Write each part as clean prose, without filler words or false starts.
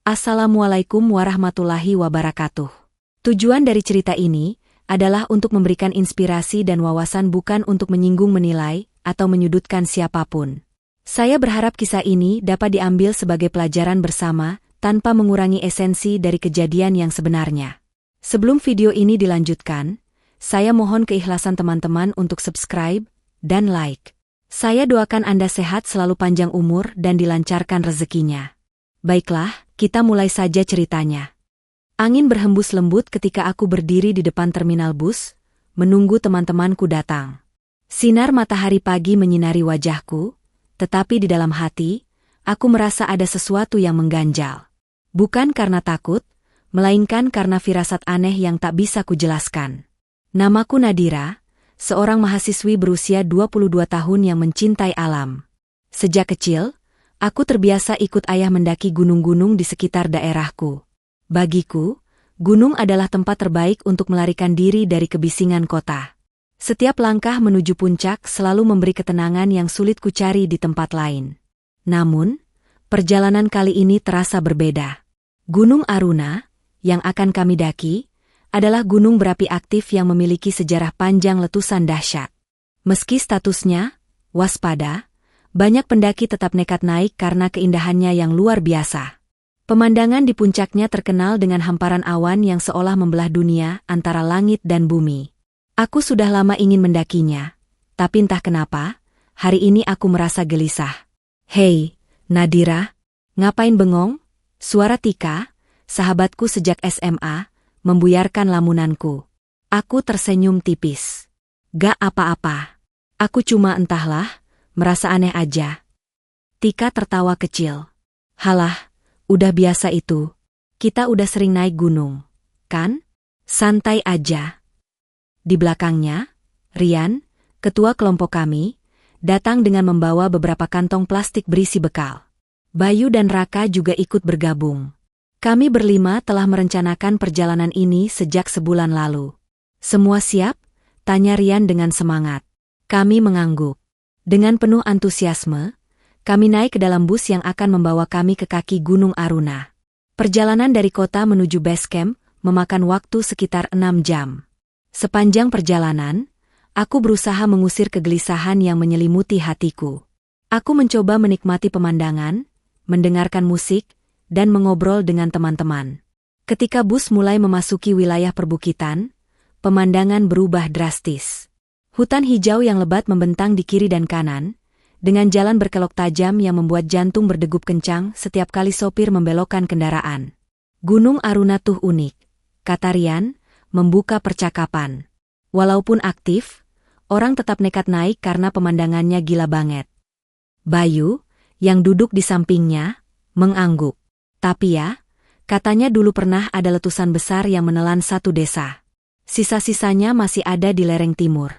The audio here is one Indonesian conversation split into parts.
Assalamualaikum warahmatullahi wabarakatuh. Tujuan dari cerita ini adalah untuk memberikan inspirasi dan wawasan, bukan untuk menyinggung, menilai, atau menyudutkan siapapun. Saya berharap kisah ini dapat diambil sebagai pelajaran bersama, tanpa mengurangi esensi dari kejadian yang sebenarnya. Sebelum video ini dilanjutkan, saya mohon keikhlasan teman-teman untuk subscribe dan like. Saya doakan Anda sehat selalu, panjang umur, dan dilancarkan rezekinya. Baiklah, kita mulai saja ceritanya. Angin berhembus lembut ketika aku berdiri di depan terminal bus, menunggu teman-temanku datang. Sinar matahari pagi menyinari wajahku, tetapi di dalam hati, aku merasa ada sesuatu yang mengganjal. Bukan karena takut, melainkan karena firasat aneh yang tak bisa kujelaskan. Namaku Nadira, seorang mahasiswi berusia 22 tahun yang mencintai alam. Sejak kecil, aku terbiasa ikut ayah mendaki gunung-gunung di sekitar daerahku. Bagiku, gunung adalah tempat terbaik untuk melarikan diri dari kebisingan kota. Setiap langkah menuju puncak selalu memberi ketenangan yang sulit kucari di tempat lain. Namun, perjalanan kali ini terasa berbeda. Gunung Aruna, yang akan kami daki, adalah gunung berapi aktif yang memiliki sejarah panjang letusan dahsyat. Meski statusnya waspada, banyak pendaki tetap nekat naik karena keindahannya yang luar biasa. Pemandangan di puncaknya terkenal dengan hamparan awan yang seolah membelah dunia antara langit dan bumi. Aku sudah lama ingin mendakinya, tapi entah kenapa, hari ini aku merasa gelisah. "Hei, Nadira, ngapain bengong?" Suara Tika, sahabatku sejak SMA, membuyarkan lamunanku. Aku tersenyum tipis. "Gak apa-apa. Aku cuma entahlah, merasa aneh aja." Tika tertawa kecil. "Halah, udah biasa itu. Kita udah sering naik gunung, kan? Santai aja." Di belakangnya, Rian, ketua kelompok kami, datang dengan membawa beberapa kantong plastik berisi bekal. Bayu dan Raka juga ikut bergabung. Kami berlima telah merencanakan perjalanan ini sejak sebulan lalu. "Semua siap?" tanya Rian dengan semangat. Kami mengangguk. Dengan penuh antusiasme, kami naik ke dalam bus yang akan membawa kami ke kaki Gunung Aruna. Perjalanan dari kota menuju base camp memakan waktu sekitar 6 jam. Sepanjang perjalanan, aku berusaha mengusir kegelisahan yang menyelimuti hatiku. Aku mencoba menikmati pemandangan, mendengarkan musik, dan mengobrol dengan teman-teman. Ketika bus mulai memasuki wilayah perbukitan, pemandangan berubah drastis. Hutan hijau yang lebat membentang di kiri dan kanan, dengan jalan berkelok tajam yang membuat jantung berdegup kencang setiap kali sopir membelokkan kendaraan. "Gunung Aruna tuh unik," kata Rian, membuka percakapan. "Walaupun aktif, orang tetap nekat naik karena pemandangannya gila banget." Bayu, yang duduk di sampingnya, mengangguk. "Tapi ya, katanya dulu pernah ada letusan besar yang menelan satu desa. Sisa-sisanya masih ada di lereng timur."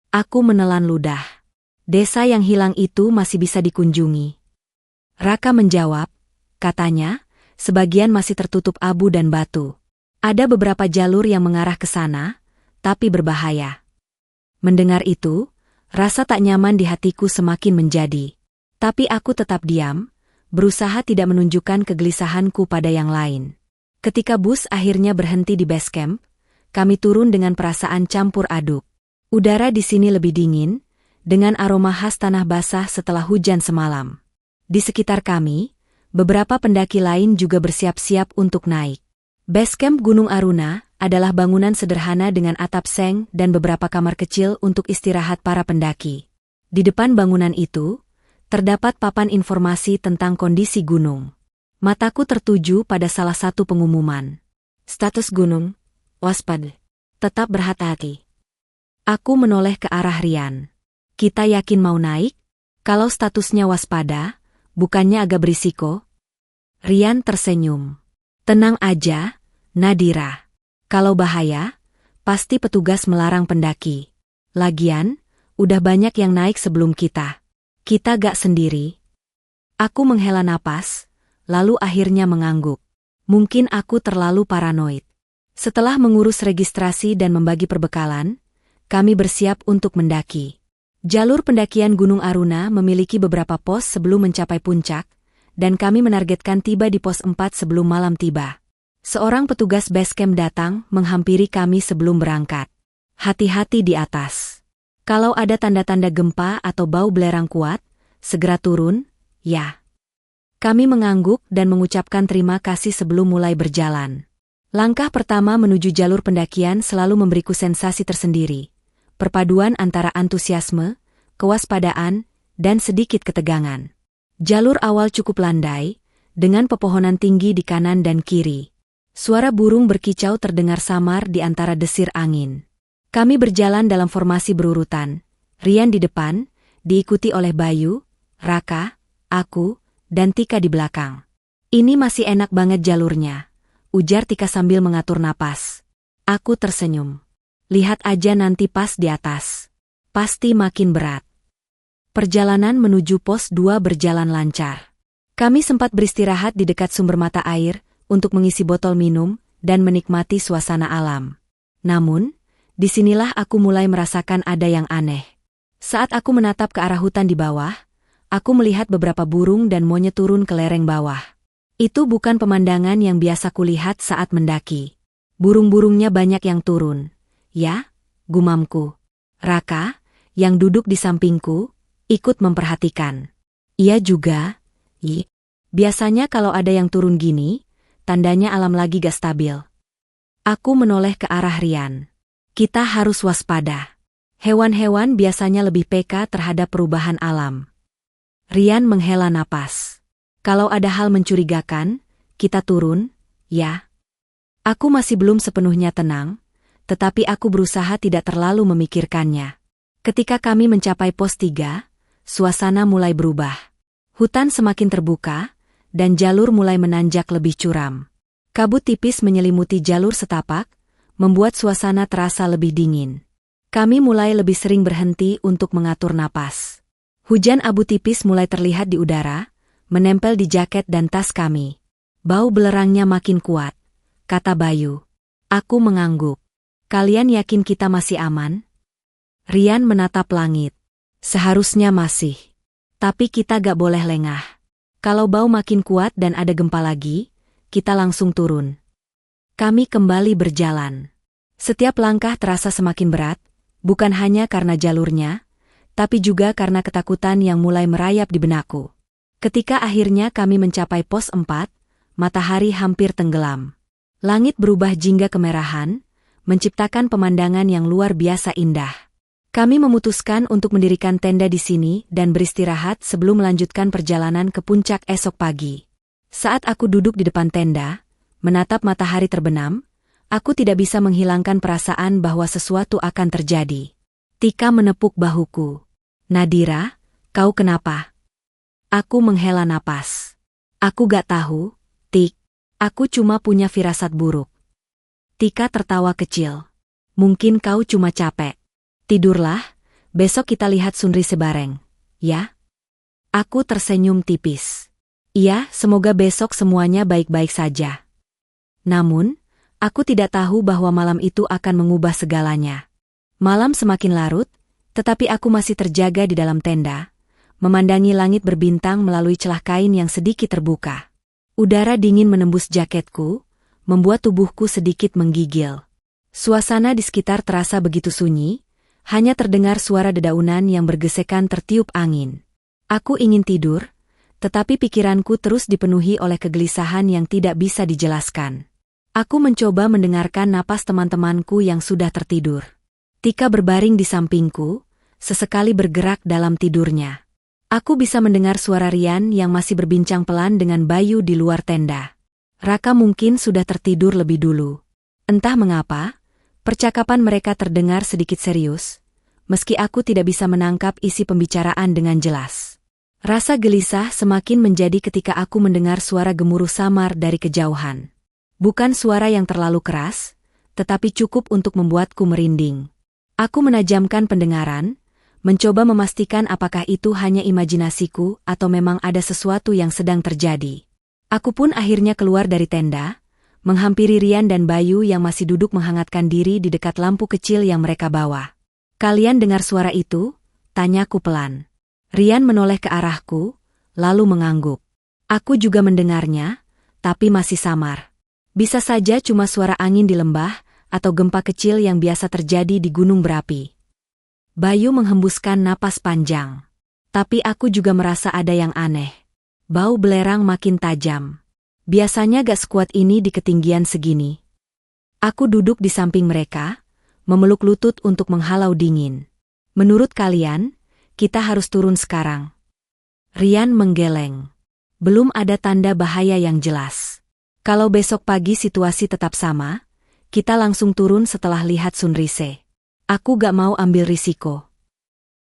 Aku menelan ludah. "Desa yang hilang itu masih bisa dikunjungi?" Raka menjawab, katanya, sebagian masih tertutup abu dan batu. "Ada beberapa jalur yang mengarah ke sana, tapi berbahaya." Mendengar itu, rasa tak nyaman di hatiku semakin menjadi. Tapi aku tetap diam, berusaha tidak menunjukkan kegelisahanku pada yang lain. Ketika bus akhirnya berhenti di base camp, kami turun dengan perasaan campur aduk. Udara di sini lebih dingin, dengan aroma khas tanah basah setelah hujan semalam. Di sekitar kami, beberapa pendaki lain juga bersiap-siap untuk naik. Base camp Gunung Aruna adalah bangunan sederhana dengan atap seng dan beberapa kamar kecil untuk istirahat para pendaki. Di depan bangunan itu, terdapat papan informasi tentang kondisi gunung. Mataku tertuju pada salah satu pengumuman. "Status gunung, waspada. Tetap berhati-hati." Aku menoleh ke arah Rian. "Kita yakin mau naik? Kalau statusnya waspada, bukannya agak berisiko?" Rian tersenyum. "Tenang aja, Nadira. Kalau bahaya, pasti petugas melarang pendaki. Lagian, udah banyak yang naik sebelum kita. Kita gak sendiri." Aku menghela napas, lalu akhirnya mengangguk. Mungkin aku terlalu paranoid. Setelah mengurus registrasi dan membagi perbekalan, kami bersiap untuk mendaki. Jalur pendakian Gunung Aruna memiliki beberapa pos sebelum mencapai puncak, dan kami menargetkan tiba di pos 4 sebelum malam tiba. Seorang petugas base camp datang menghampiri kami sebelum berangkat. Hati-hati di atas. Kalau ada tanda-tanda gempa atau bau belerang kuat, segera turun, ya. Kami mengangguk dan mengucapkan terima kasih sebelum mulai berjalan. Langkah pertama menuju jalur pendakian selalu memberiku sensasi tersendiri. Perpaduan antara antusiasme, kewaspadaan, dan sedikit ketegangan. Jalur awal cukup landai, dengan pepohonan tinggi di kanan dan kiri. Suara burung berkicau terdengar samar di antara desir angin. Kami berjalan dalam formasi berurutan. Rian di depan, diikuti oleh Bayu, Raka, aku, dan Tika di belakang. Ini masih enak banget jalurnya, ujar Tika sambil mengatur napas. Aku tersenyum. Lihat aja nanti pas di atas. Pasti makin berat. Perjalanan menuju pos 2 berjalan lancar. Kami sempat beristirahat di dekat sumber mata air untuk mengisi botol minum dan menikmati suasana alam. Namun, disinilah aku mulai merasakan ada yang aneh. Saat aku menatap ke arah hutan di bawah, aku melihat beberapa burung dan monyet turun ke lereng bawah. Itu bukan pemandangan yang biasa kulihat saat mendaki. Burung-burungnya banyak yang turun. Ya, gumamku. Raka, yang duduk di sampingku, ikut memperhatikan. Ia juga, biasanya kalau ada yang turun gini, tandanya alam lagi gak stabil. Aku menoleh ke arah Rian. Kita harus waspada. Hewan-hewan biasanya lebih peka terhadap perubahan alam. Rian menghela napas. Kalau ada hal mencurigakan, kita turun, ya. Aku masih belum sepenuhnya tenang, tetapi aku berusaha tidak terlalu memikirkannya. Ketika kami mencapai pos 3, suasana mulai berubah. Hutan semakin terbuka, dan jalur mulai menanjak lebih curam. Kabut tipis menyelimuti jalur setapak, membuat suasana terasa lebih dingin. Kami mulai lebih sering berhenti untuk mengatur napas. Hujan abu tipis mulai terlihat di udara, menempel di jaket dan tas kami. Bau belerangnya makin kuat, kata Bayu. Aku mengangguk. Kalian yakin kita masih aman? Rian menatap langit. Seharusnya masih. Tapi kita gak boleh lengah. Kalau bau makin kuat dan ada gempa lagi, kita langsung turun. Kami kembali berjalan. Setiap langkah terasa semakin berat, bukan hanya karena jalurnya, tapi juga karena ketakutan yang mulai merayap di benakku. Ketika akhirnya kami mencapai pos 4, matahari hampir tenggelam. Langit berubah jingga kemerahan, menciptakan pemandangan yang luar biasa indah. Kami memutuskan untuk mendirikan tenda di sini dan beristirahat sebelum melanjutkan perjalanan ke puncak esok pagi. Saat aku duduk di depan tenda, menatap matahari terbenam, aku tidak bisa menghilangkan perasaan bahwa sesuatu akan terjadi. Tika menepuk bahuku. Nadira, kau kenapa? Aku menghela napas. Aku gak tahu, Tik. Aku cuma punya firasat buruk. Tika tertawa kecil. Mungkin kau cuma capek. Tidurlah, besok kita lihat sunrise bareng, ya? Aku tersenyum tipis. Iya, semoga besok semuanya baik-baik saja. Namun, aku tidak tahu bahwa malam itu akan mengubah segalanya. Malam semakin larut, tetapi aku masih terjaga di dalam tenda, memandangi langit berbintang melalui celah kain yang sedikit terbuka. Udara dingin menembus jaketku, membuat tubuhku sedikit menggigil. Suasana di sekitar terasa begitu sunyi, hanya terdengar suara dedaunan yang bergesekan tertiup angin. Aku ingin tidur, tetapi pikiranku terus dipenuhi oleh kegelisahan yang tidak bisa dijelaskan. Aku mencoba mendengarkan napas teman-temanku yang sudah tertidur. Tika berbaring di sampingku, sesekali bergerak dalam tidurnya. Aku bisa mendengar suara Rian yang masih berbincang pelan dengan Bayu di luar tenda. Raka mungkin sudah tertidur lebih dulu. Entah mengapa, percakapan mereka terdengar sedikit serius, meski aku tidak bisa menangkap isi pembicaraan dengan jelas. Rasa gelisah semakin menjadi ketika aku mendengar suara gemuruh samar dari kejauhan. Bukan suara yang terlalu keras, tetapi cukup untuk membuatku merinding. Aku menajamkan pendengaran, mencoba memastikan apakah itu hanya imajinasiku atau memang ada sesuatu yang sedang terjadi. Aku pun akhirnya keluar dari tenda, menghampiri Rian dan Bayu yang masih duduk menghangatkan diri di dekat lampu kecil yang mereka bawa. Kalian dengar suara itu? Tanyaku pelan. Rian menoleh ke arahku, lalu mengangguk. Aku juga mendengarnya, tapi masih samar. Bisa saja cuma suara angin di lembah, atau gempa kecil yang biasa terjadi di gunung berapi. Bayu menghembuskan napas panjang. Tapi aku juga merasa ada yang aneh. Bau belerang makin tajam. Biasanya gak sekuat ini di ketinggian segini. Aku duduk di samping mereka, memeluk lutut untuk menghalau dingin. Menurut kalian, kita harus turun sekarang. Rian menggeleng. Belum ada tanda bahaya yang jelas. Kalau besok pagi situasi tetap sama, kita langsung turun setelah lihat sunrise. Aku gak mau ambil risiko.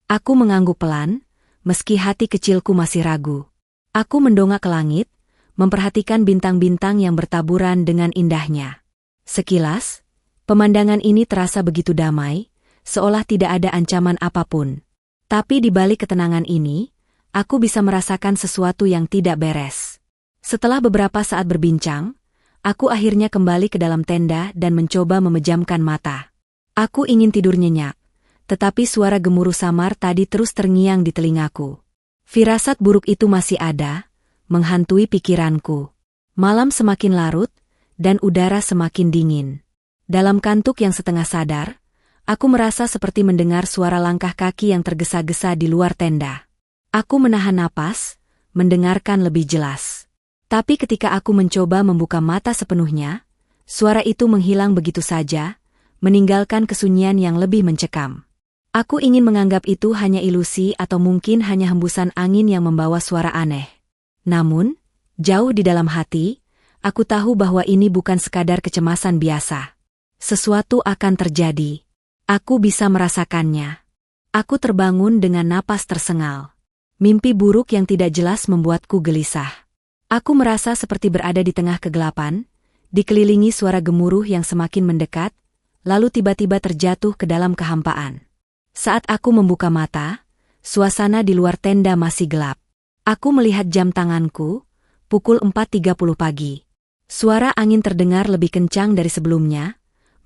Aku mengangguk pelan, meski hati kecilku masih ragu. Aku mendongak ke langit, memperhatikan bintang-bintang yang bertaburan dengan indahnya. Sekilas, pemandangan ini terasa begitu damai, seolah tidak ada ancaman apapun. Tapi di balik ketenangan ini, aku bisa merasakan sesuatu yang tidak beres. Setelah beberapa saat berbincang, aku akhirnya kembali ke dalam tenda dan mencoba memejamkan mata. Aku ingin tidur nyenyak, tetapi suara gemuruh samar tadi terus terngiang di telingaku. Firasat buruk itu masih ada, menghantui pikiranku. Malam semakin larut, dan udara semakin dingin. Dalam kantuk yang setengah sadar, aku merasa seperti mendengar suara langkah kaki yang tergesa-gesa di luar tenda. Aku menahan napas, mendengarkan lebih jelas. Tapi ketika aku mencoba membuka mata sepenuhnya, suara itu menghilang begitu saja, meninggalkan kesunyian yang lebih mencekam. Aku ingin menganggap itu hanya ilusi atau mungkin hanya hembusan angin yang membawa suara aneh. Namun, jauh di dalam hati, aku tahu bahwa ini bukan sekadar kecemasan biasa. Sesuatu akan terjadi. Aku bisa merasakannya. Aku terbangun dengan napas tersengal. Mimpi buruk yang tidak jelas membuatku gelisah. Aku merasa seperti berada di tengah kegelapan, dikelilingi suara gemuruh yang semakin mendekat, lalu tiba-tiba terjatuh ke dalam kehampaan. Saat aku membuka mata, suasana di luar tenda masih gelap. Aku melihat jam tanganku, pukul 4.30 pagi. Suara angin terdengar lebih kencang dari sebelumnya,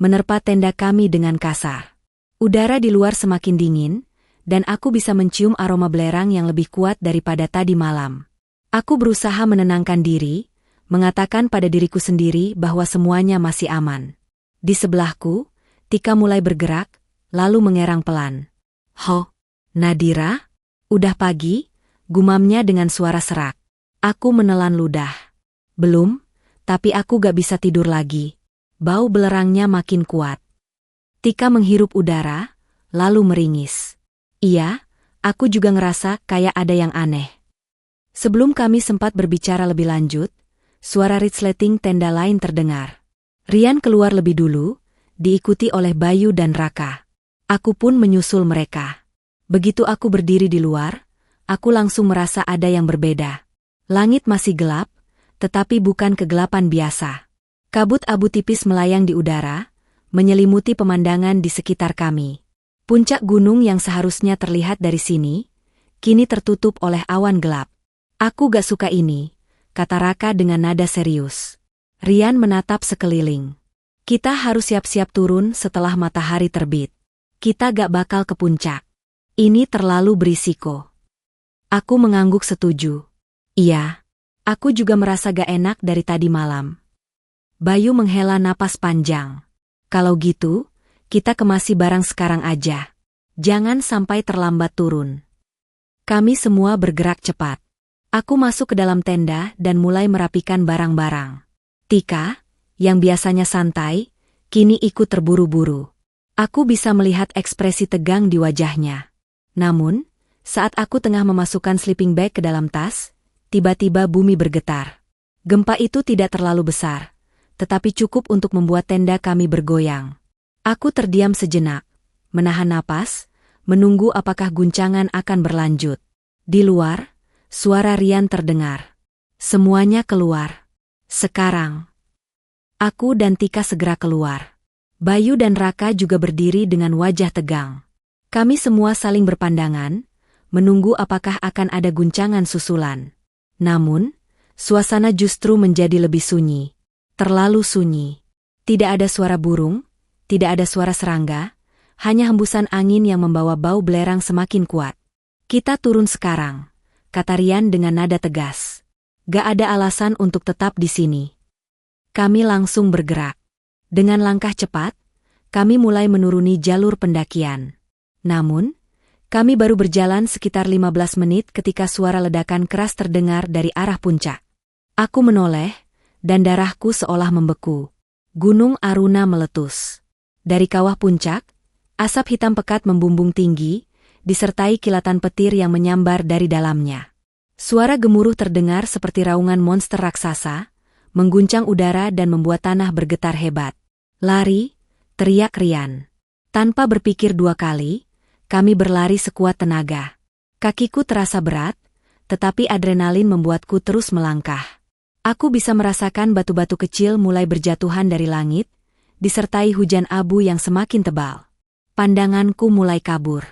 menerpa tenda kami dengan kasar. Udara di luar semakin dingin, dan aku bisa mencium aroma belerang yang lebih kuat daripada tadi malam. Aku berusaha menenangkan diri, mengatakan pada diriku sendiri bahwa semuanya masih aman. Di sebelahku, Tika mulai bergerak, lalu mengerang pelan. "Ho, Nadira? Udah pagi?" gumamnya dengan suara serak. Aku menelan ludah. "Belum, tapi aku gak bisa tidur lagi." Bau belerangnya makin kuat. Tika menghirup udara, lalu meringis. "Iya, aku juga ngerasa kayak ada yang aneh." Sebelum kami sempat berbicara lebih lanjut, suara resleting tenda lain terdengar. Rian keluar lebih dulu, diikuti oleh Bayu dan Raka. Aku pun menyusul mereka. Begitu aku berdiri di luar, aku langsung merasa ada yang berbeda. Langit masih gelap, tetapi bukan kegelapan biasa. Kabut abu tipis melayang di udara, menyelimuti pemandangan di sekitar kami. Puncak gunung yang seharusnya terlihat dari sini, kini tertutup oleh awan gelap. "Aku gak suka ini," kata Raka dengan nada serius. Rian menatap sekeliling. "Kita harus siap-siap turun setelah matahari terbit. Kita gak bakal ke puncak. Ini terlalu berisiko." Aku mengangguk setuju. "Iya, aku juga merasa gak enak dari tadi malam." Bayu menghela napas panjang. "Kalau gitu, kita kemasi barang sekarang aja. Jangan sampai terlambat turun." Kami semua bergerak cepat. Aku masuk ke dalam tenda dan mulai merapikan barang-barang. Tika, yang biasanya santai, kini ikut terburu-buru. Aku bisa melihat ekspresi tegang di wajahnya. Namun, saat aku tengah memasukkan sleeping bag ke dalam tas, tiba-tiba bumi bergetar. Gempa itu tidak terlalu besar, tetapi cukup untuk membuat tenda kami bergoyang. Aku terdiam sejenak, menahan napas, menunggu apakah guncangan akan berlanjut. Di luar, suara Rian terdengar. "Semuanya keluar. Sekarang." Aku dan Tika segera keluar. Bayu dan Raka juga berdiri dengan wajah tegang. Kami semua saling berpandangan, menunggu apakah akan ada guncangan susulan. Namun, suasana justru menjadi lebih sunyi. Terlalu sunyi. Tidak ada suara burung, tidak ada suara serangga, hanya hembusan angin yang membawa bau belerang semakin kuat. "Kita turun sekarang," kata Rian dengan nada tegas. Gak ada alasan untuk tetap di sini. Kami langsung bergerak. Dengan langkah cepat, kami mulai menuruni jalur pendakian. Namun, kami baru berjalan sekitar 15 menit ketika suara ledakan keras terdengar dari arah puncak. Aku menoleh, dan darahku seolah membeku. Gunung Aruna meletus. Dari kawah puncak, asap hitam pekat membumbung tinggi, disertai kilatan petir yang menyambar dari dalamnya. Suara gemuruh terdengar seperti raungan monster raksasa, mengguncang udara dan membuat tanah bergetar hebat. "Lari!" teriak Rian. Tanpa berpikir dua kali, kami berlari sekuat tenaga. Kakiku terasa berat, tetapi adrenalin membuatku terus melangkah. Aku bisa merasakan batu-batu kecil mulai berjatuhan dari langit, disertai hujan abu yang semakin tebal. Pandanganku mulai kabur.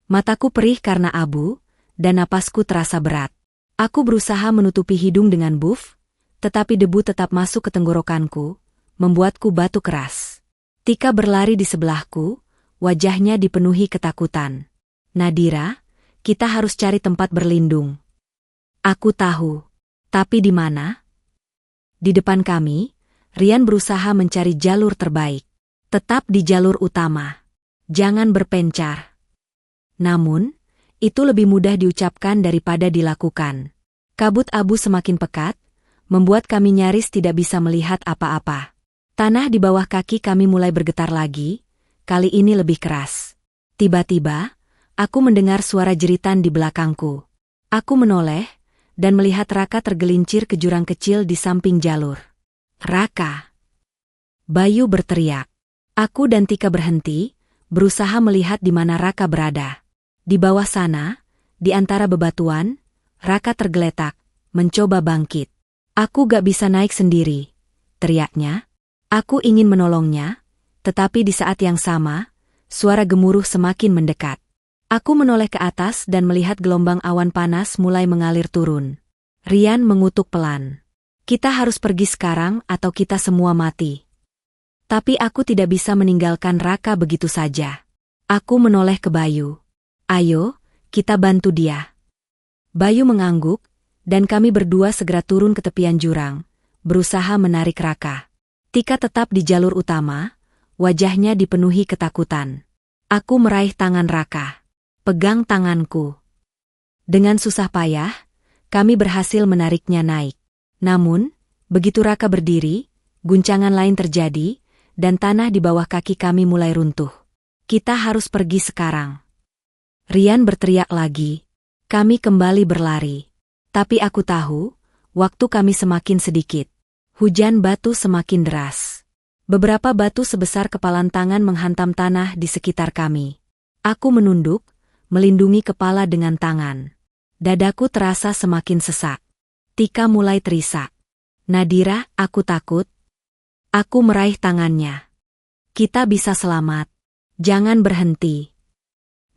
Mataku perih karena abu, dan napasku terasa berat. Aku berusaha menutupi hidung dengan buff, tetapi debu tetap masuk ke tenggorokanku, membuatku batuk keras. Tika berlari di sebelahku, wajahnya dipenuhi ketakutan. "Nadira, kita harus cari tempat berlindung." Aku tahu. Tapi di mana? Di depan kami, Rian berusaha mencari jalur terbaik. "Tetap di jalur utama. Jangan berpencar." Namun, itu lebih mudah diucapkan daripada dilakukan. Kabut abu semakin pekat, membuat kami nyaris tidak bisa melihat apa-apa. Tanah di bawah kaki kami mulai bergetar lagi, kali ini lebih keras. Tiba-tiba, aku mendengar suara jeritan di belakangku. Aku menoleh, dan melihat Raka tergelincir ke jurang kecil di samping jalur. "Raka!" Bayu berteriak. Aku dan Tika berhenti, berusaha melihat di mana Raka berada. Di bawah sana, di antara bebatuan, Raka tergeletak, mencoba bangkit. "Aku gak bisa naik sendiri," teriaknya. Aku ingin menolongnya, tetapi di saat yang sama, suara gemuruh semakin mendekat. Aku menoleh ke atas dan melihat gelombang awan panas mulai mengalir turun. Rian mengutuk pelan. "Kita harus pergi sekarang atau kita semua mati." Tapi aku tidak bisa meninggalkan Raka begitu saja. Aku menoleh ke Bayu. "Ayo, kita bantu dia." Bayu mengangguk, dan kami berdua segera turun ke tepian jurang, berusaha menarik Raka. Tika tetap di jalur utama, wajahnya dipenuhi ketakutan. Aku meraih tangan Raka. "Pegang tanganku." Dengan susah payah, kami berhasil menariknya naik. Namun, begitu Raka berdiri, guncangan lain terjadi, dan tanah di bawah kaki kami mulai runtuh. "Kita harus pergi sekarang." Rian berteriak lagi. Kami kembali berlari. Tapi aku tahu, waktu kami semakin sedikit. Hujan batu semakin deras. Beberapa batu sebesar kepalan tangan menghantam tanah di sekitar kami. Aku menunduk, melindungi kepala dengan tangan. Dadaku terasa semakin sesak. Tika mulai terisak. "Nadira, aku takut." Aku meraih tangannya. "Kita bisa selamat. Jangan berhenti."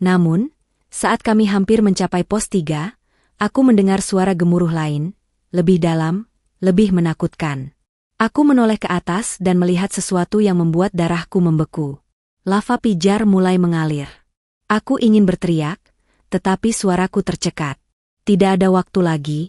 Namun, saat kami hampir mencapai pos 3, aku mendengar suara gemuruh lain, lebih dalam, lebih menakutkan. Aku menoleh ke atas dan melihat sesuatu yang membuat darahku membeku. Lava pijar mulai mengalir. Aku ingin berteriak, tetapi suaraku tercekat. Tidak ada waktu lagi.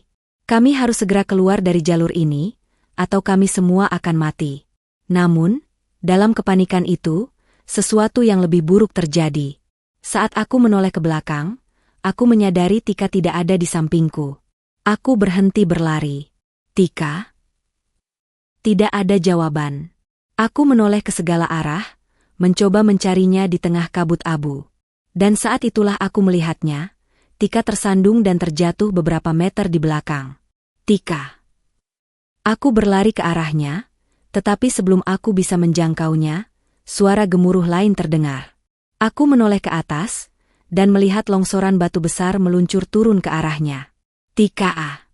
Kami harus segera keluar dari jalur ini, atau kami semua akan mati. Namun, dalam kepanikan itu, sesuatu yang lebih buruk terjadi. Saat aku menoleh ke belakang, aku menyadari Tika tidak ada di sampingku. Aku berhenti berlari. "Tika?" Tidak ada jawaban. Aku menoleh ke segala arah, mencoba mencarinya di tengah kabut abu. Dan saat itulah aku melihatnya, Tika tersandung dan terjatuh beberapa meter di belakang. "Tika!" Aku berlari ke arahnya, tetapi sebelum aku bisa menjangkaunya, suara gemuruh lain terdengar. Aku menoleh ke atas, dan melihat longsoran batu besar meluncur turun ke arahnya. "Tika!"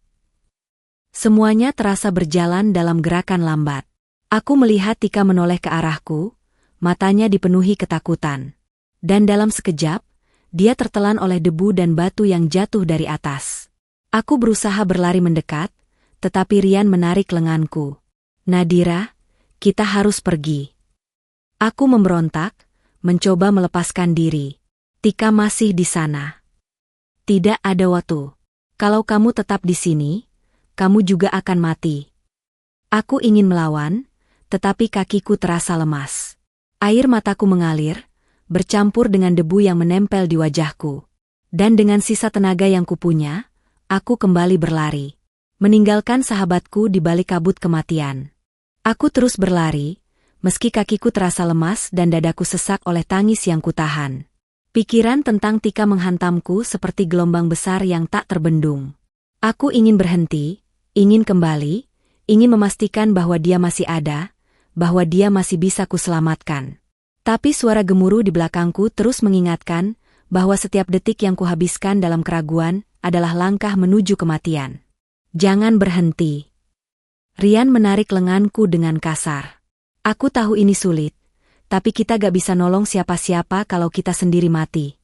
Semuanya terasa berjalan dalam gerakan lambat. Aku melihat Tika menoleh ke arahku, matanya dipenuhi ketakutan. Dan dalam sekejap, dia tertelan oleh debu dan batu yang jatuh dari atas. Aku berusaha berlari mendekat, tetapi Rian menarik lenganku. "Nadira, kita harus pergi." Aku memberontak, mencoba melepaskan diri. "Tika masih di sana. Tidak ada waktu. Kalau kamu tetap di sini, kamu juga akan mati. Aku ingin melawan, tetapi kakiku terasa lemas. Air mataku mengalir, bercampur dengan debu yang menempel di wajahku. Dan dengan sisa tenaga yang kupunya, aku kembali berlari. Meninggalkan sahabatku di balik kabut kematian. Aku terus berlari, meski kakiku terasa lemas dan dadaku sesak oleh tangis yang kutahan. Pikiran tentang Tika menghantamku seperti gelombang besar yang tak terbendung. Aku ingin berhenti, ingin kembali, ingin memastikan bahwa dia masih ada, bahwa dia masih bisa kuselamatkan. Tapi suara gemuruh di belakangku terus mengingatkan bahwa setiap detik yang kuhabiskan dalam keraguan adalah langkah menuju kematian. Jangan berhenti. Rian menarik lenganku dengan kasar. Aku tahu ini sulit. Tapi kita gak bisa nolong siapa-siapa kalau kita sendiri mati.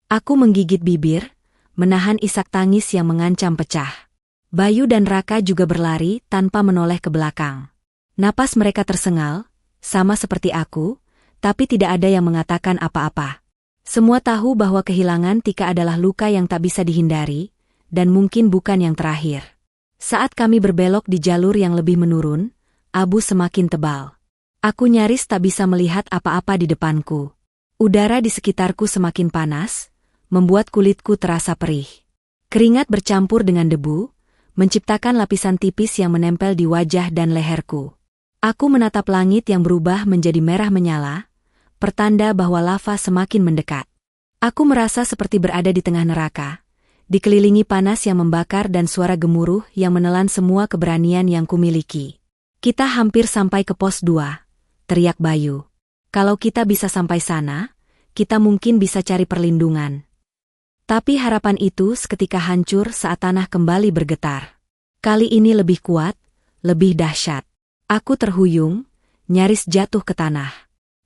Aku menggigit bibir, menahan isak tangis yang mengancam pecah. Bayu dan Raka juga berlari tanpa menoleh ke belakang. Napas mereka tersengal, sama seperti aku, tapi tidak ada yang mengatakan apa-apa. Semua tahu bahwa kehilangan Tika adalah luka yang tak bisa dihindari, dan mungkin bukan yang terakhir. Saat kami berbelok di jalur yang lebih menurun, abu semakin tebal. Aku nyaris tak bisa melihat apa-apa di depanku. Udara di sekitarku semakin panas, membuat kulitku terasa perih. Keringat bercampur dengan debu, menciptakan lapisan tipis yang menempel di wajah dan leherku. Aku menatap langit yang berubah menjadi merah menyala, pertanda bahwa lava semakin mendekat. Aku merasa seperti berada di tengah neraka, dikelilingi panas yang membakar dan suara gemuruh yang menelan semua keberanian yang kumiliki. Kita hampir sampai ke pos 2. Teriak Bayu. Kalau kita bisa sampai sana, kita mungkin bisa cari perlindungan. Tapi harapan itu seketika hancur saat tanah kembali bergetar. Kali ini lebih kuat, lebih dahsyat. Aku terhuyung, nyaris jatuh ke tanah.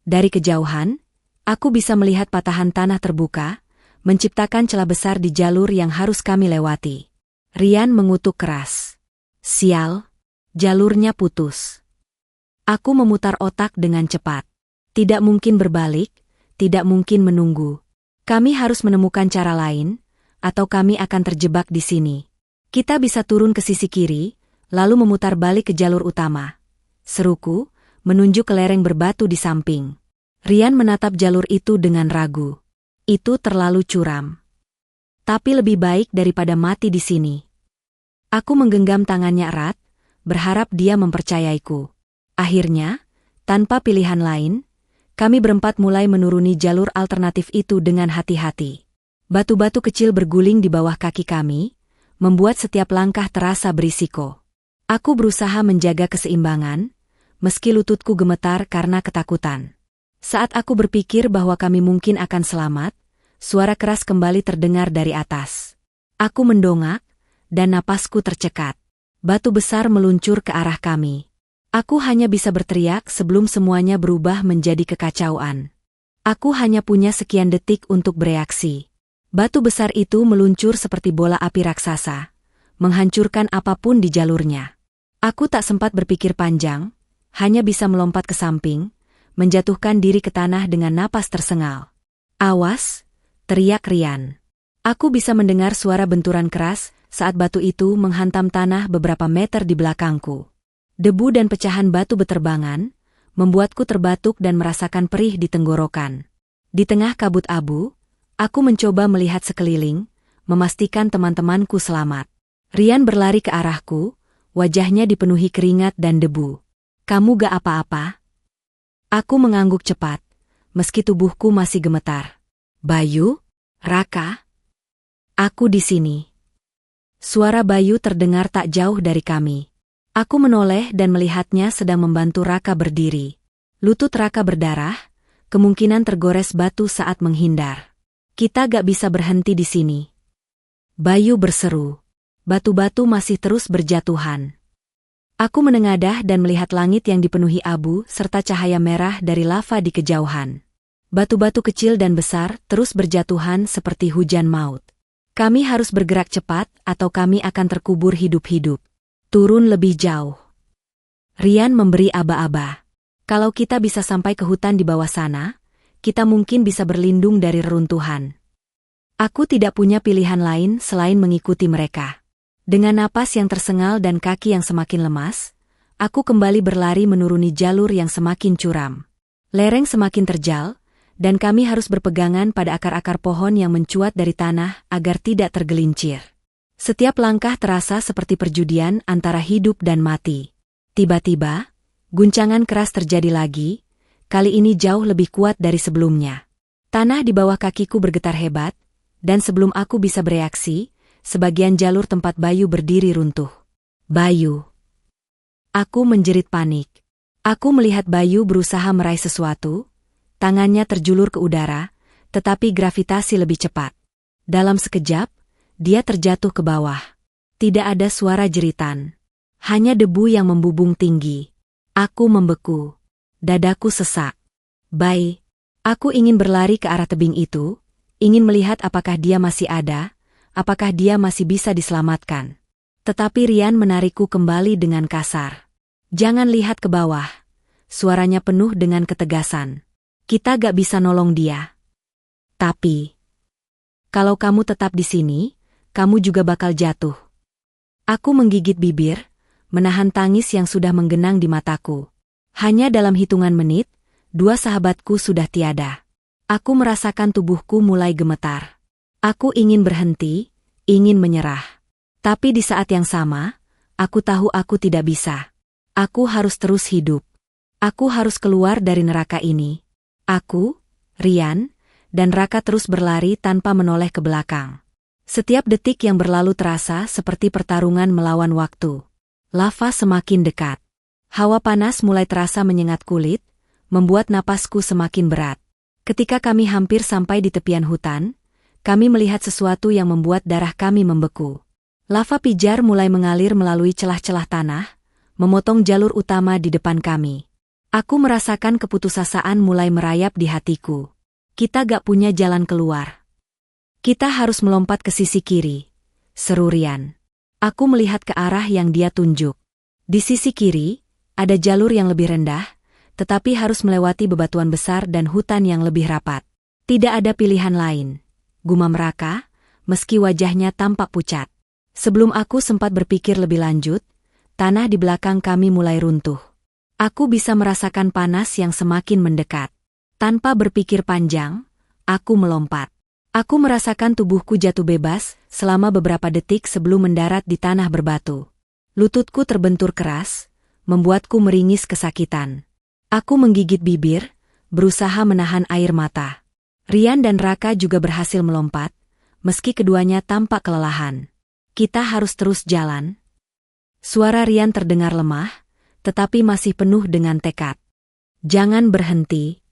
Dari kejauhan, aku bisa melihat patahan tanah terbuka, menciptakan celah besar di jalur yang harus kami lewati. Rian mengutuk keras. Sial, jalurnya putus. Aku memutar otak dengan cepat. Tidak mungkin berbalik, tidak mungkin menunggu. Kami harus menemukan cara lain, atau kami akan terjebak di sini. Kita bisa turun ke sisi kiri, lalu memutar balik ke jalur utama. Seruku, menunjuk ke lereng berbatu di samping. Rian menatap jalur itu dengan ragu. Itu terlalu curam. Tapi lebih baik daripada mati di sini. Aku menggenggam tangannya erat, berharap dia mempercayaiku. Akhirnya, tanpa pilihan lain, kami berempat mulai menuruni jalur alternatif itu dengan hati-hati. Batu-batu kecil berguling di bawah kaki kami, membuat setiap langkah terasa berisiko. Aku berusaha menjaga keseimbangan, meski lututku gemetar karena ketakutan. Saat aku berpikir bahwa kami mungkin akan selamat, suara keras kembali terdengar dari atas. Aku mendongak, dan napasku tercekat. Batu besar meluncur ke arah kami. Aku hanya bisa berteriak sebelum semuanya berubah menjadi kekacauan. Aku hanya punya sekian detik untuk bereaksi. Batu besar itu meluncur seperti bola api raksasa, menghancurkan apapun di jalurnya. Aku tak sempat berpikir panjang, hanya bisa melompat ke samping, menjatuhkan diri ke tanah dengan napas tersengal. Awas, teriak Rian. Aku bisa mendengar suara benturan keras saat batu itu menghantam tanah beberapa meter di belakangku. Debu dan pecahan batu beterbangan, membuatku terbatuk dan merasakan perih di tenggorokan. Di tengah kabut abu, aku mencoba melihat sekeliling, memastikan teman-temanku selamat. Rian berlari ke arahku, wajahnya dipenuhi keringat dan debu. Kamu gak apa-apa? Aku mengangguk cepat, meski tubuhku masih gemetar. Bayu? Raka? Aku di sini. Suara Bayu terdengar tak jauh dari kami. Aku menoleh dan melihatnya sedang membantu Raka berdiri. Lutut Raka berdarah, kemungkinan tergores batu saat menghindar. Kita gak bisa berhenti di sini. Bayu berseru. Batu-batu masih terus berjatuhan. Aku menengadah dan melihat langit yang dipenuhi abu serta cahaya merah dari lava di kejauhan. Batu-batu kecil dan besar terus berjatuhan seperti hujan maut. Kami harus bergerak cepat atau kami akan terkubur hidup-hidup. Turun lebih jauh. Rian memberi aba-aba. Kalau kita bisa sampai ke hutan di bawah sana, kita mungkin bisa berlindung dari reruntuhan. Aku tidak punya pilihan lain selain mengikuti mereka. Dengan napas yang tersengal dan kaki yang semakin lemas, aku kembali berlari menuruni jalur yang semakin curam. Lereng semakin terjal, dan kami harus berpegangan pada akar-akar pohon yang mencuat dari tanah agar tidak tergelincir. Setiap langkah terasa seperti perjudian antara hidup dan mati. Tiba-tiba, guncangan keras terjadi lagi, kali ini jauh lebih kuat dari sebelumnya. Tanah di bawah kakiku bergetar hebat, dan sebelum aku bisa bereaksi, sebagian jalur tempat Bayu berdiri runtuh. Bayu. Aku menjerit panik. Aku melihat Bayu berusaha meraih sesuatu, tangannya terjulur ke udara, tetapi gravitasi lebih cepat. Dalam sekejap, dia terjatuh ke bawah. Tidak ada suara jeritan. Hanya debu yang membubung tinggi. Aku membeku. Dadaku sesak. Bai. Aku ingin berlari ke arah tebing itu, ingin melihat apakah dia masih ada, apakah dia masih bisa diselamatkan. Tetapi Rian menarikku kembali dengan kasar. Jangan lihat ke bawah. Suaranya penuh dengan ketegasan. Kita gak bisa nolong dia. Tapi, kalau kamu tetap di sini, kamu juga bakal jatuh. Aku menggigit bibir, menahan tangis yang sudah menggenang di mataku. Hanya dalam hitungan menit, dua sahabatku sudah tiada. Aku merasakan tubuhku mulai gemetar. Aku ingin berhenti, ingin menyerah. Tapi di saat yang sama, aku tahu aku tidak bisa. Aku harus terus hidup. Aku harus keluar dari neraka ini. Aku, Rian, dan Raka terus berlari tanpa menoleh ke belakang. Setiap detik yang berlalu terasa seperti pertarungan melawan waktu. Lava semakin dekat. Hawa panas mulai terasa menyengat kulit, membuat napasku semakin berat. Ketika kami hampir sampai di tepian hutan, kami melihat sesuatu yang membuat darah kami membeku. Lava pijar mulai mengalir melalui celah-celah tanah, memotong jalur utama di depan kami. Aku merasakan keputusasaan mulai merayap di hatiku. Kita gak punya jalan keluar. Kita harus melompat ke sisi kiri, seru Rian. Aku melihat ke arah yang dia tunjuk. Di sisi kiri, ada jalur yang lebih rendah, tetapi harus melewati bebatuan besar dan hutan yang lebih rapat. Tidak ada pilihan lain. Gumam Raka, meski wajahnya tampak pucat. Sebelum aku sempat berpikir lebih lanjut, tanah di belakang kami mulai runtuh. Aku bisa merasakan panas yang semakin mendekat. Tanpa berpikir panjang, aku melompat. Aku merasakan tubuhku jatuh bebas selama beberapa detik sebelum mendarat di tanah berbatu. Lututku terbentur keras, membuatku meringis kesakitan. Aku menggigit bibir, berusaha menahan air mata. Rian dan Raka juga berhasil melompat, meski keduanya tampak kelelahan. Kita harus terus jalan. Suara Rian terdengar lemah, tetapi masih penuh dengan tekad. Jangan berhenti.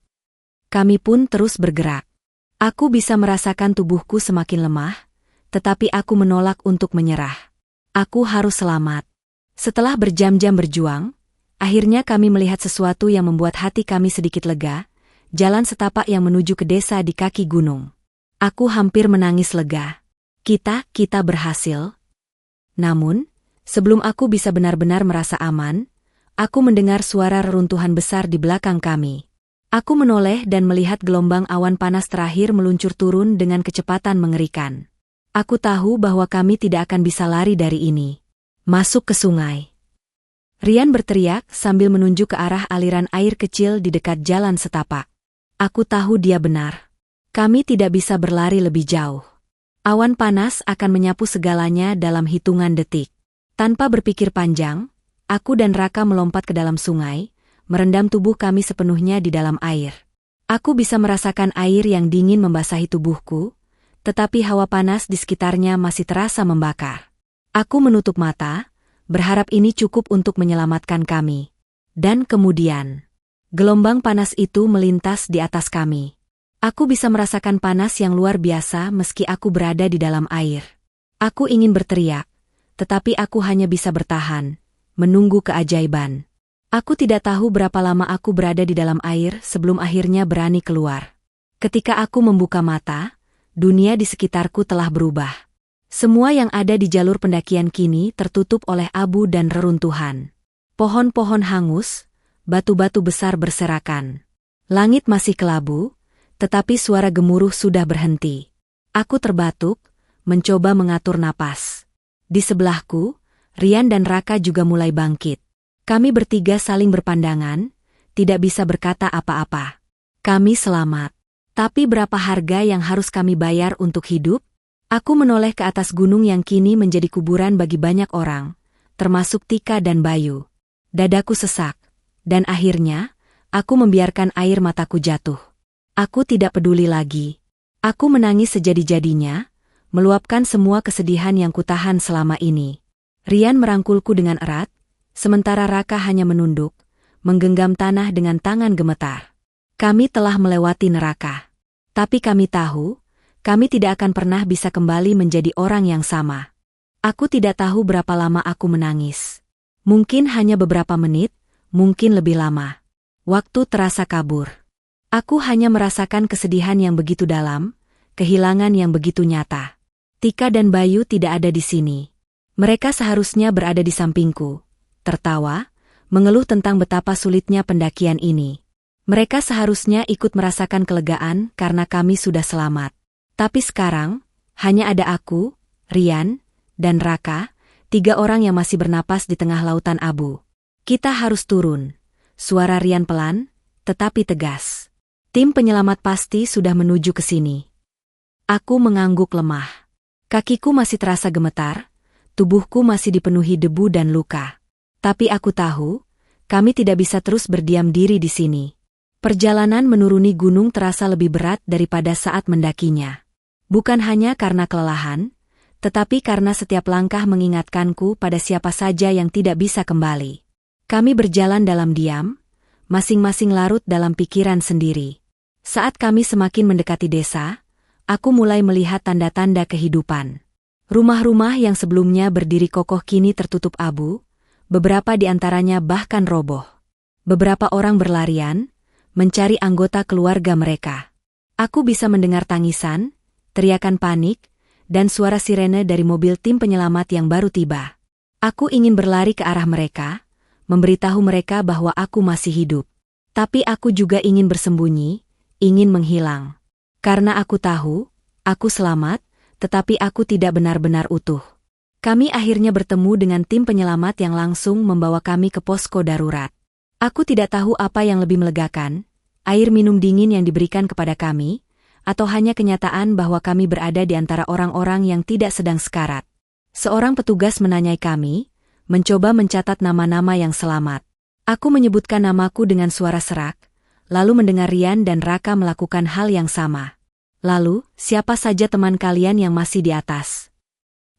Kami pun terus bergerak. Aku bisa merasakan tubuhku semakin lemah, tetapi aku menolak untuk menyerah. Aku harus selamat. Setelah berjam-jam berjuang, akhirnya kami melihat sesuatu yang membuat hati kami sedikit lega, jalan setapak yang menuju ke desa di kaki gunung. Aku hampir menangis lega. Kita berhasil. Namun, sebelum aku bisa benar-benar merasa aman, aku mendengar suara reruntuhan besar di belakang kami. Aku menoleh dan melihat gelombang awan panas terakhir meluncur turun dengan kecepatan mengerikan. Aku tahu bahwa kami tidak akan bisa lari dari ini. Masuk ke sungai. Rian berteriak sambil menunjuk ke arah aliran air kecil di dekat jalan setapak. Aku tahu dia benar. Kami tidak bisa berlari lebih jauh. Awan panas akan menyapu segalanya dalam hitungan detik. Tanpa berpikir panjang, aku dan Raka melompat ke dalam sungai, merendam tubuh kami sepenuhnya di dalam air. Aku bisa merasakan air yang dingin membasahi tubuhku, tetapi hawa panas di sekitarnya masih terasa membakar. Aku menutup mata, berharap ini cukup untuk menyelamatkan kami. Dan kemudian, gelombang panas itu melintas di atas kami. Aku bisa merasakan panas yang luar biasa meski aku berada di dalam air. Aku ingin berteriak, tetapi aku hanya bisa bertahan, menunggu keajaiban. Aku tidak tahu berapa lama aku berada di dalam air sebelum akhirnya berani keluar. Ketika aku membuka mata, dunia di sekitarku telah berubah. Semua yang ada di jalur pendakian kini tertutup oleh abu dan reruntuhan. Pohon-pohon hangus, batu-batu besar berserakan. Langit masih kelabu, tetapi suara gemuruh sudah berhenti. Aku terbatuk, mencoba mengatur napas. Di sebelahku, Rian dan Raka juga mulai bangkit. Kami bertiga saling berpandangan, tidak bisa berkata apa-apa. Kami selamat. Tapi berapa harga yang harus kami bayar untuk hidup? Aku menoleh ke atas gunung yang kini menjadi kuburan bagi banyak orang, termasuk Tika dan Bayu. Dadaku sesak, dan akhirnya, aku membiarkan air mataku jatuh. Aku tidak peduli lagi. Aku menangis sejadi-jadinya, meluapkan semua kesedihan yang kutahan selama ini. Rian merangkulku dengan erat, sementara Raka hanya menunduk, menggenggam tanah dengan tangan gemetar. Kami telah melewati neraka. Tapi kami tahu, kami tidak akan pernah bisa kembali menjadi orang yang sama. Aku tidak tahu berapa lama aku menangis. Mungkin hanya beberapa menit, mungkin lebih lama. Waktu terasa kabur. Aku hanya merasakan kesedihan yang begitu dalam, kehilangan yang begitu nyata. Tika dan Bayu tidak ada di sini. Mereka seharusnya berada di sampingku, tertawa, mengeluh tentang betapa sulitnya pendakian ini. Mereka seharusnya ikut merasakan kelegaan karena kami sudah selamat. Tapi sekarang, hanya ada aku, Rian, dan Raka, 3 orang yang masih bernapas di tengah lautan abu. Kita harus turun. Suara Rian pelan, tetapi tegas. Tim penyelamat pasti sudah menuju ke sini. Aku mengangguk lemah. Kakiku masih terasa gemetar, tubuhku masih dipenuhi debu dan luka. Tapi aku tahu, kami tidak bisa terus berdiam diri di sini. Perjalanan menuruni gunung terasa lebih berat daripada saat mendakinya. Bukan hanya karena kelelahan, tetapi karena setiap langkah mengingatkanku pada siapa saja yang tidak bisa kembali. Kami berjalan dalam diam, masing-masing larut dalam pikiran sendiri. Saat kami semakin mendekati desa, aku mulai melihat tanda-tanda kehidupan. Rumah-rumah yang sebelumnya berdiri kokoh kini tertutup abu, beberapa di antaranya bahkan roboh. Beberapa orang berlarian, mencari anggota keluarga mereka. Aku bisa mendengar tangisan, teriakan panik, dan suara sirene dari mobil tim penyelamat yang baru tiba. Aku ingin berlari ke arah mereka, memberitahu mereka bahwa aku masih hidup. Tapi aku juga ingin bersembunyi, ingin menghilang. Karena aku tahu, aku selamat, tetapi aku tidak benar-benar utuh. Kami akhirnya bertemu dengan tim penyelamat yang langsung membawa kami ke posko darurat. Aku tidak tahu apa yang lebih melegakan, air minum dingin yang diberikan kepada kami, atau hanya kenyataan bahwa kami berada di antara orang-orang yang tidak sedang sekarat. Seorang petugas menanyai kami, mencoba mencatat nama-nama yang selamat. Aku menyebutkan namaku dengan suara serak, lalu mendengar Rian dan Raka melakukan hal yang sama. Lalu, siapa saja teman kalian yang masih di atas?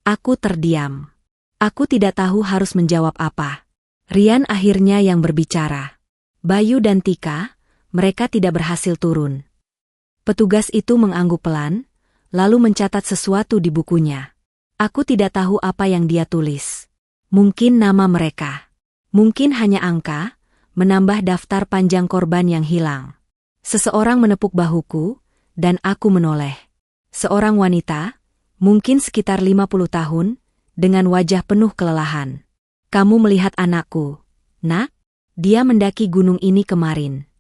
Aku terdiam. Aku tidak tahu harus menjawab apa. Rian akhirnya yang berbicara. Bayu dan Tika, mereka tidak berhasil turun. Petugas itu mengangguk pelan, lalu mencatat sesuatu di bukunya. Aku tidak tahu apa yang dia tulis. Mungkin nama mereka. Mungkin hanya angka, menambah daftar panjang korban yang hilang. Seseorang menepuk bahuku, dan aku menoleh. Seorang wanita, mungkin sekitar 50 tahun, dengan wajah penuh kelelahan. Kamu melihat anakku, nak? Dia mendaki gunung ini kemarin.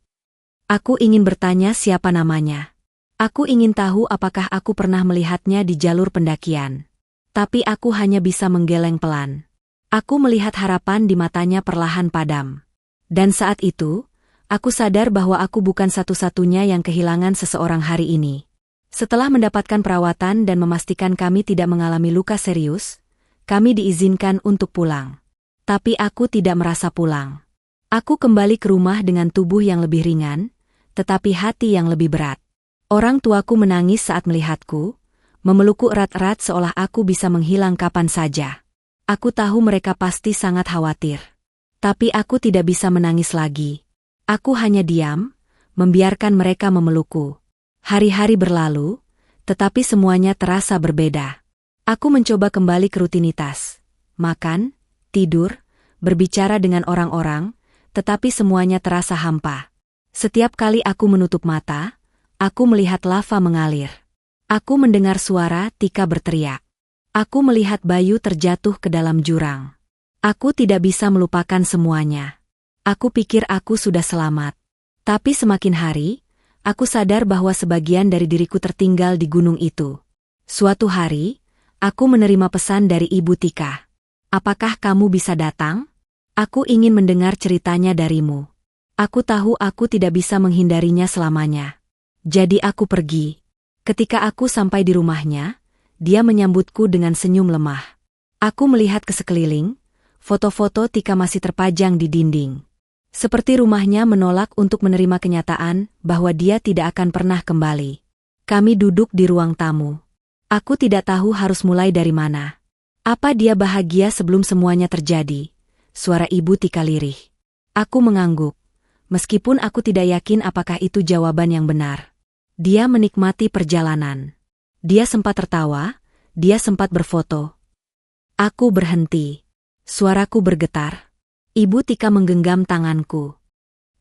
Aku ingin bertanya siapa namanya. Aku ingin tahu apakah aku pernah melihatnya di jalur pendakian. Tapi aku hanya bisa menggeleng pelan. Aku melihat harapan di matanya perlahan padam. Dan saat itu, aku sadar bahwa aku bukan satu-satunya yang kehilangan seseorang hari ini. Setelah mendapatkan perawatan dan memastikan kami tidak mengalami luka serius, kami diizinkan untuk pulang. Tapi aku tidak merasa pulang. Aku kembali ke rumah dengan tubuh yang lebih ringan, tetapi hati yang lebih berat. Orang tuaku menangis saat melihatku, memelukku erat-erat seolah aku bisa menghilang kapan saja. Aku tahu mereka pasti sangat khawatir. Tapi aku tidak bisa menangis lagi. Aku hanya diam, membiarkan mereka memelukku. Hari-hari berlalu, tetapi semuanya terasa berbeda. Aku mencoba kembali ke rutinitas. Makan, tidur, berbicara dengan orang-orang, tetapi semuanya terasa hampa. Setiap kali aku menutup mata, aku melihat lava mengalir. Aku mendengar suara Tika berteriak. Aku melihat Bayu terjatuh ke dalam jurang. Aku tidak bisa melupakan semuanya. Aku pikir aku sudah selamat. Tapi semakin hari, aku sadar bahwa sebagian dari diriku tertinggal di gunung itu. Suatu hari, Aku menerima pesan dari Ibu Tika. Apakah kamu bisa datang? Aku ingin mendengar ceritanya darimu. Aku tahu aku tidak bisa menghindarinya selamanya. Jadi aku pergi. Ketika aku sampai di rumahnya, dia menyambutku dengan senyum lemah. Aku melihat ke sekeliling, foto-foto Tika masih terpajang di dinding. Seperti rumahnya menolak untuk menerima kenyataan bahwa dia tidak akan pernah kembali. Kami duduk di ruang tamu. Aku tidak tahu harus mulai dari mana. Apa dia bahagia sebelum semuanya terjadi? Suara Ibu Tika lirih. Aku mengangguk. Meskipun aku tidak yakin apakah itu jawaban yang benar. Dia menikmati perjalanan. Dia sempat tertawa, dia sempat berfoto. Aku berhenti. Suaraku bergetar. Ibu Tika menggenggam tanganku.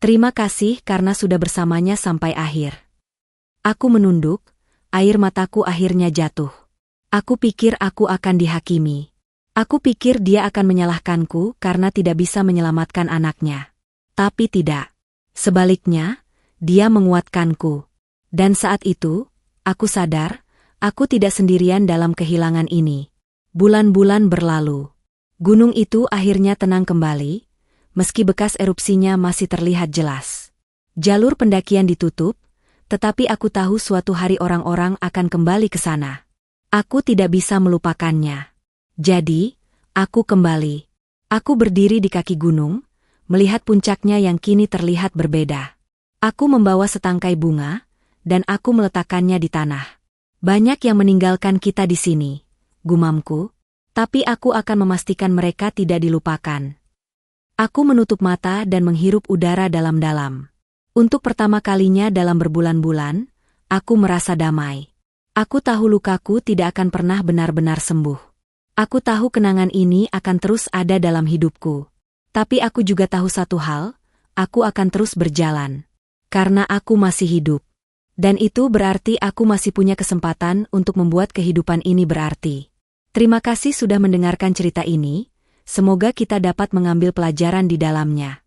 Terima kasih karena sudah bersamanya sampai akhir. Aku menunduk, air mataku akhirnya jatuh. Aku pikir aku akan dihakimi. Aku pikir dia akan menyalahkanku karena tidak bisa menyelamatkan anaknya. Tapi tidak. Sebaliknya, dia menguatkanku. Dan saat itu, aku sadar, aku tidak sendirian dalam kehilangan ini. Bulan-bulan berlalu. Gunung itu akhirnya tenang kembali, meski bekas erupsinya masih terlihat jelas. Jalur pendakian ditutup, tetapi aku tahu suatu hari orang-orang akan kembali ke sana. Aku tidak bisa melupakannya. Jadi, aku kembali. Aku berdiri di kaki gunung, melihat puncaknya yang kini terlihat berbeda. Aku membawa setangkai bunga, dan aku meletakkannya di tanah. Banyak yang meninggalkan kita di sini, gumamku. Tapi aku akan memastikan mereka tidak dilupakan. Aku menutup mata dan menghirup udara dalam-dalam. Untuk pertama kalinya dalam berbulan-bulan, aku merasa damai. Aku tahu lukaku tidak akan pernah benar-benar sembuh. Aku tahu kenangan ini akan terus ada dalam hidupku. Tapi aku juga tahu satu hal, aku akan terus berjalan. Karena aku masih hidup. Dan itu berarti aku masih punya kesempatan untuk membuat kehidupan ini berarti. Terima kasih sudah mendengarkan cerita ini, semoga kita dapat mengambil pelajaran di dalamnya.